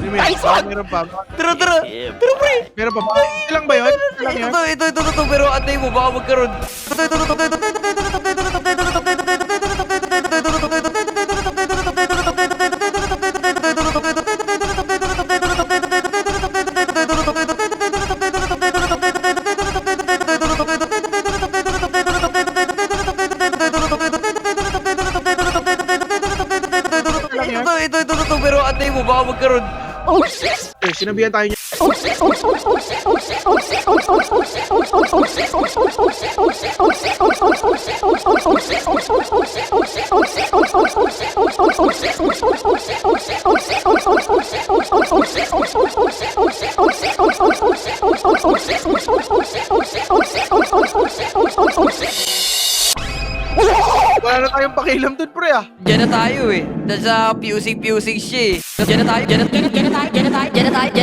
Meron pa. Tara, tara. Tara, pre. Meron pa ba? Ilang ba yun? Ilang yun? Ito. Pero antay mo, baka magkaroon. Ito, pero antay mo, baka magkaroon. Eh, sinabihan tayo niya. Wala na tayong pakialam dun, pre, ah. Diyan na tayo eh. Sa fusing siya eh. Diyan na tayo. Diyan na tayo.